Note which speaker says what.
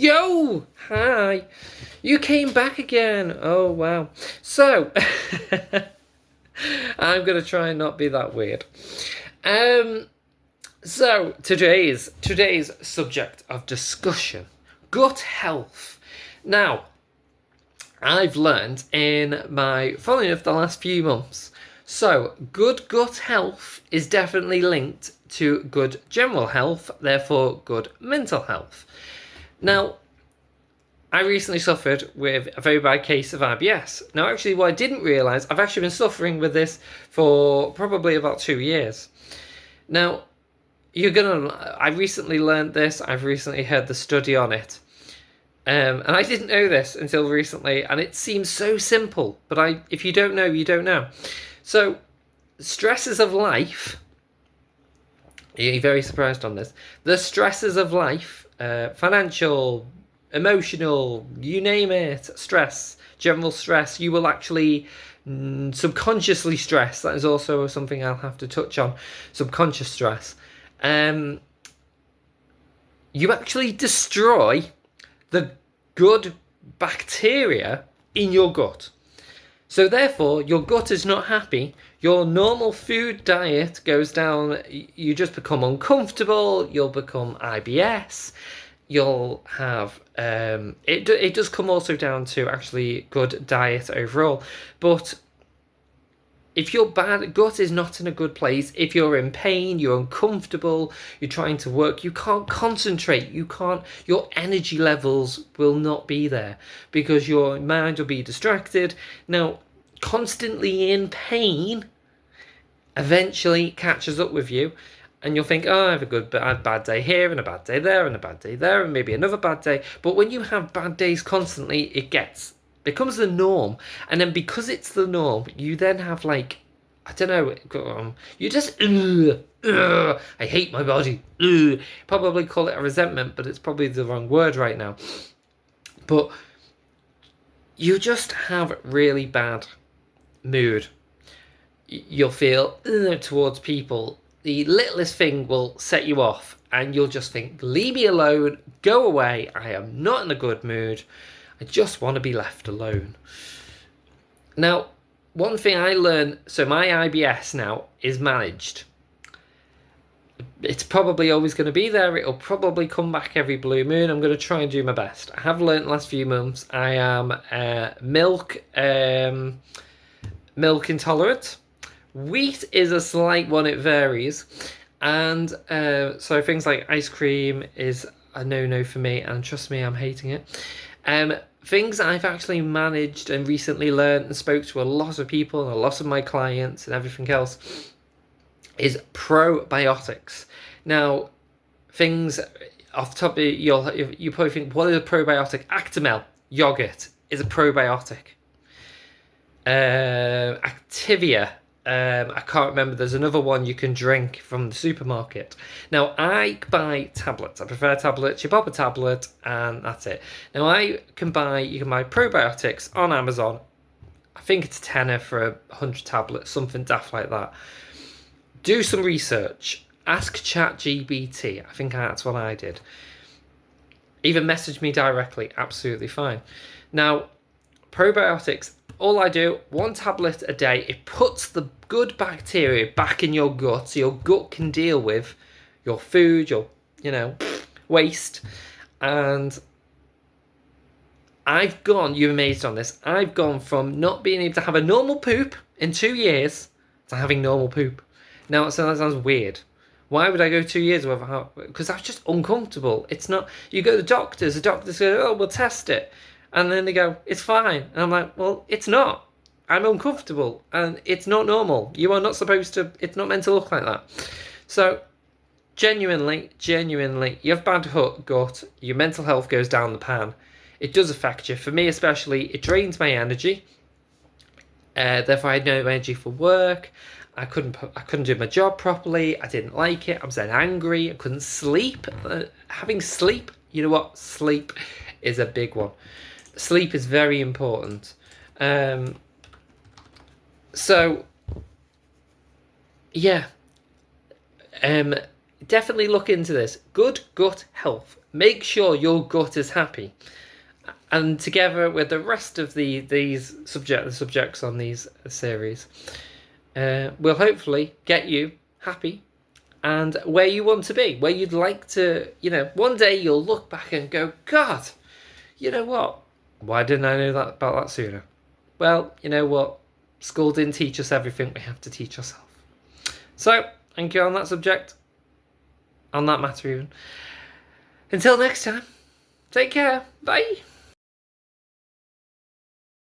Speaker 1: Yo! Hi! You came back again! Oh, wow. So, I'm going to try and not be that weird. So, today's subject of discussion, gut health. Now, I've learned in funnily enough, the last few months. So, good gut health is definitely linked to good general health, therefore good mental health. Now, I recently suffered with a very bad case of IBS. Now, actually, what I didn't realise, I've actually been suffering with this for probably about 2 years. Now, I recently learned this, I've recently heard the study on it. And I didn't know this until recently, and it seems so simple, but if you don't know, you don't know. So, stresses of life, you're very surprised on this, the stresses of life, financial, emotional, you name it, stress, general stress, you will actually subconsciously stress. That is also something I'll have to touch on, subconscious stress. You actually destroy the good bacteria in your gut. So therefore, your gut is not happy. Your normal food diet goes down. You just become uncomfortable. You'll become IBS. You'll have it does come also down to actually good diet overall. But if your gut is not in a good place, if you're in pain, you're uncomfortable, you're trying to work, you can't concentrate, your energy levels will not be there because your mind will be distracted. Now, constantly in pain eventually catches up with you, and you'll think, oh, I have a bad day here and a bad day there and a bad day there and maybe another bad day. But when you have bad days constantly, it becomes the norm, and then because it's the norm, you then have I don't know, you just I hate my body. Probably call it a resentment, but it's probably the wrong word right now. But you just have really bad mood. You'll feel towards people. The littlest thing will set you off, and you'll just think, leave me alone, go away, I am not in a good mood. I just want to be left alone. Now, one thing I learned, so my IBS now is managed. It's probably always going to be there. It'll probably come back every blue moon. I'm going to try and do my best. I have learned the last few months I am milk intolerant. Wheat is a slight one, it varies. And so things like ice cream is a no-no for me, and trust me, I'm hating it. Things I've actually managed and recently learned and spoke to a lot of people and a lot of my clients and everything else is probiotics. Now, things off the top of you probably think, what is a probiotic? Actimel yogurt is a probiotic. Activia, I can't remember, there's another one you can drink from the supermarket. Now, I buy tablets. I prefer tablets. You pop a tablet and that's it. Now, you can buy probiotics on Amazon. I think it's £10 for 100 tablets, something daft like that. Do some research. Ask ChatGPT. I think that's what I did. Even message me directly. Absolutely fine. Now, probiotics, all I do, 1 tablet a day, it puts the good bacteria back in your gut so your gut can deal with your food, your, waste. And you're amazed on this, I've gone from not being able to have a normal poop in 2 years to having normal poop. Now, that sounds weird. Why would I go 2 years without? Because I was just uncomfortable. It's not, you go to the doctors go, oh, we'll test it. And then they go, it's fine. And I'm like, well, it's not. I'm uncomfortable. And it's not normal. You are not supposed to, it's not meant to look like that. So, genuinely, you have bad gut, your mental health goes down the pan. It does affect you. For me especially, it drains my energy. Therefore, I had no energy for work. I couldn't do my job properly. I didn't like it. I was then angry. I couldn't sleep. Having sleep, you know what? Sleep is a big one. Sleep is very important. So, yeah. definitely look into this. Good gut health. Make sure your gut is happy. And together with the rest of these subjects on these series, will hopefully get you happy and where you want to be, where you'd like to, one day you'll look back and go, God, you know what? Why didn't I know about that sooner? Well, you know what? School didn't teach us everything we have to teach ourselves. So, thank you on that subject. On that matter even. Until next time, take care. Bye.